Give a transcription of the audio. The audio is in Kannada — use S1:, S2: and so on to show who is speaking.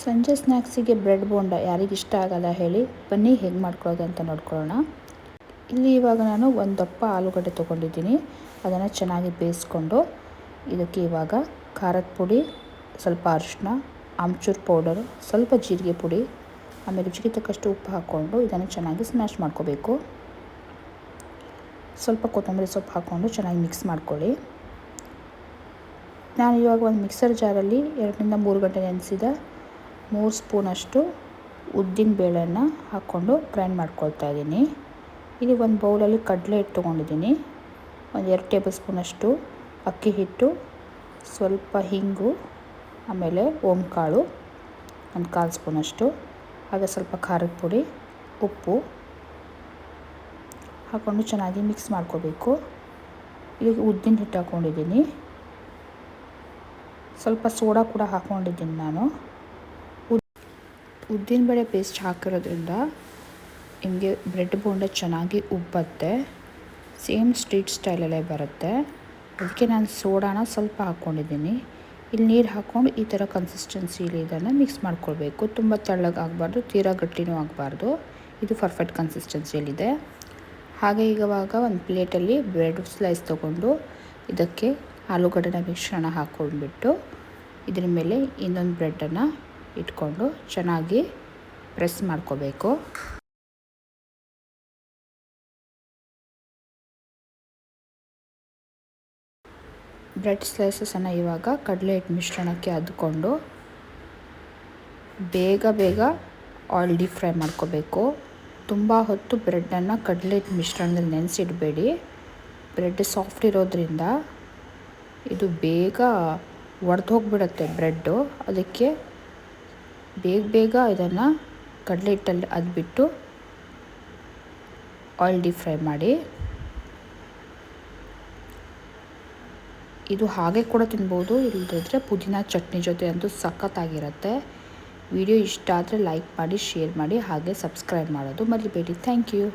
S1: ಸಂಜೆ ಸ್ನ್ಯಾಕ್ಸಿಗೆ ಬ್ರೆಡ್ ಬೋಂಡ ಯಾರಿಗಿಷ್ಟ ಆಗಲ್ಲ ಹೇಳಿ, ಬನ್ನಿ ಹೇಗೆ ಮಾಡ್ಕೊಳ್ಳೋದು ಅಂತ ನೋಡ್ಕೊಳ್ಳೋಣ. ಇಲ್ಲಿ ಇವಾಗ ನಾನು ಒಂದು ದಪ್ಪ ಆಲೂಗಡ್ಡೆ ತೊಗೊಂಡಿದ್ದೀನಿ. ಅದನ್ನು ಚೆನ್ನಾಗಿ ಬೇಯಿಸ್ಕೊಂಡು ಇದಕ್ಕೆ ಇವಾಗ ಖಾರದ ಪುಡಿ, ಸ್ವಲ್ಪ ಅರಿಶಿನ, ಆಮ್ಚೂರು ಪೌಡರು, ಸ್ವಲ್ಪ ಜೀರಿಗೆ ಪುಡಿ, ಆಮೇಲೆ ರುಚಿಗೆ ತಕ್ಕಷ್ಟು ಉಪ್ಪು ಹಾಕ್ಕೊಂಡು ಇದನ್ನು ಚೆನ್ನಾಗಿ ಸ್ಮ್ಯಾಶ್ ಮಾಡ್ಕೋಬೇಕು. ಸ್ವಲ್ಪ ಕೊತ್ತಂಬರಿ ಸೊಪ್ಪು ಹಾಕ್ಕೊಂಡು ಚೆನ್ನಾಗಿ ಮಿಕ್ಸ್ ಮಾಡ್ಕೊಳ್ಳಿ. ನಾನು ಇವಾಗ ಒಂದು ಮಿಕ್ಸರ್ ಜಾರಲ್ಲಿ 2 3 ಗಂಟೆ ನೆನೆಸಿದ 3 ಸ್ಪೂನಷ್ಟು ಉದ್ದಿನ ಬೇಳೆಯನ್ನು ಹಾಕ್ಕೊಂಡು ಗ್ರೈಂಡ್ ಮಾಡ್ಕೊಳ್ತಾ ಇದ್ದೀನಿ. ಇಲ್ಲಿ ಒಂದು ಬೌಲಲ್ಲಿ ಕಡಲೆ ಹಿಟ್ಟು ತೊಗೊಂಡಿದ್ದೀನಿ. ಒಂದು 2 ಟೇಬಲ್ ಸ್ಪೂನಷ್ಟು ಅಕ್ಕಿ ಹಿಟ್ಟು, ಸ್ವಲ್ಪ ಹಿಂಗು, ಆಮೇಲೆ ಓಂಕಾಳು ಒಂದು 1/4 ಸ್ಪೂನಷ್ಟು, ಹಾಗೆ ಸ್ವಲ್ಪ ಖಾರದ ಪುಡಿ, ಉಪ್ಪು ಹಾಕ್ಕೊಂಡು ಚೆನ್ನಾಗಿ ಮಿಕ್ಸ್ ಮಾಡ್ಕೋಬೇಕು. ಈಗ ಉದ್ದಿನ ಹಿಟ್ಟು ಹಾಕ್ಕೊಂಡಿದ್ದೀನಿ, ಸ್ವಲ್ಪ ಸೋಡಾ ಕೂಡ ಹಾಕ್ಕೊಂಡಿದ್ದೀನಿ. ನಾನು ಉದ್ದಿನಬೇಳೆ ಪೇಸ್ಟ್ ಹಾಕಿರೋದ್ರಿಂದ ನಿಮಗೆ ಬ್ರೆಡ್ ಬೋಂಡ ಚೆನ್ನಾಗಿ ಉಬ್ಬತ್ತೆ, ಸೇಮ್ ಸ್ಟ್ರೀಟ್ ಸ್ಟೈಲಲ್ಲೇ ಬರುತ್ತೆ. ಅದಕ್ಕೆ ನಾನು ಸೋಡಾನ ಸ್ವಲ್ಪ ಹಾಕ್ಕೊಂಡಿದ್ದೀನಿ. ಇಲ್ಲಿ ನೀರು ಹಾಕ್ಕೊಂಡು ಈ ಥರ ಕನ್ಸಿಸ್ಟೆನ್ಸಿಲಿ ಇದನ್ನು ಮಿಕ್ಸ್ ಮಾಡ್ಕೊಳ್ಬೇಕು. ತುಂಬ ತೆಳ್ಳಗೆ ಆಗಬಾರ್ದು, ತೀರಾ ಗಟ್ಟಿನೂ ಆಗಬಾರ್ದು. ಇದು ಪರ್ಫೆಕ್ಟ್ ಕನ್ಸಿಸ್ಟೆನ್ಸಿಯಲ್ಲಿದೆ. ಹಾಗೆ ಈಗವಾಗ ಒಂದು ಪ್ಲೇಟಲ್ಲಿ ಬ್ರೆಡ್ ಸ್ಲೈಸ್ ತೊಗೊಂಡು ಇದಕ್ಕೆ ಆಲೂಗಡ್ಡೆನ ಮಿಶ್ರಣ ಹಾಕ್ಕೊಂಡ್ಬಿಟ್ಟು ಇದ್ರ ಮೇಲೆ ಇನ್ನೊಂದು ಬ್ರೆಡ್ಡನ್ನು ಇಟ್ಕೊಂಡು ಚೆನ್ನಾಗಿ ಪ್ರೆಸ್ ಮಾಡ್ಕೋಬೇಕು. ಬ್ರೆಡ್ ಸ್ಲೈಸಸನ್ನು ಇವಾಗ ಕಡಲೆ ಹಿಟ್ಟು ಮಿಶ್ರಣಕ್ಕೆ ಅದ್ಕೊಂಡು ಬೇಗ ಆಯಿಲ್ ಡೀಪ್ ಫ್ರೈ ಮಾಡ್ಕೋಬೇಕು. ತುಂಬ ಹೊತ್ತು ಬ್ರೆಡ್ಡನ್ನು ಕಡಲೆ ಹಿಟ್ಟು ಮಿಶ್ರಣದಲ್ಲಿ ನೆನೆಸಿಡಬೇಡಿ. ಬ್ರೆಡ್ ಸಾಫ್ಟ್ ಇರೋದ್ರಿಂದ ಇದು ಬೇಗ ಒಡೆದು ಹೋಗಿಬಿಡುತ್ತೆ ಬ್ರೆಡ್ಡು. ಅದಕ್ಕೆ ಬೇಗ ಇದನ್ನು ಕಡಲೆ ಹಿಟ್ಟಲ್ಲಿ ಅದ್ಬಿಟ್ಟು ಆಯಿಲ್ ಡೀಪ್ ಫ್ರೈ ಮಾಡಿ. ಇದು ಹಾಗೆ ಕೂಡ ತಿನ್ಬೋದು, ಇಲ್ಲದಿದ್ದರೆ ಪುದೀನ ಚಟ್ನಿ ಜೊತೆ ಅಂತೂ ಸಖತ್ತಾಗಿರುತ್ತೆ. ವಿಡಿಯೋ ಇಷ್ಟ ಆದರೆ ಲೈಕ್ ಮಾಡಿ, ಶೇರ್ ಮಾಡಿ, ಹಾಗೆ ಸಬ್ಸ್ಕ್ರೈಬ್ ಮಾಡೋದು ಮರಿಬೇಡಿ. Thank you.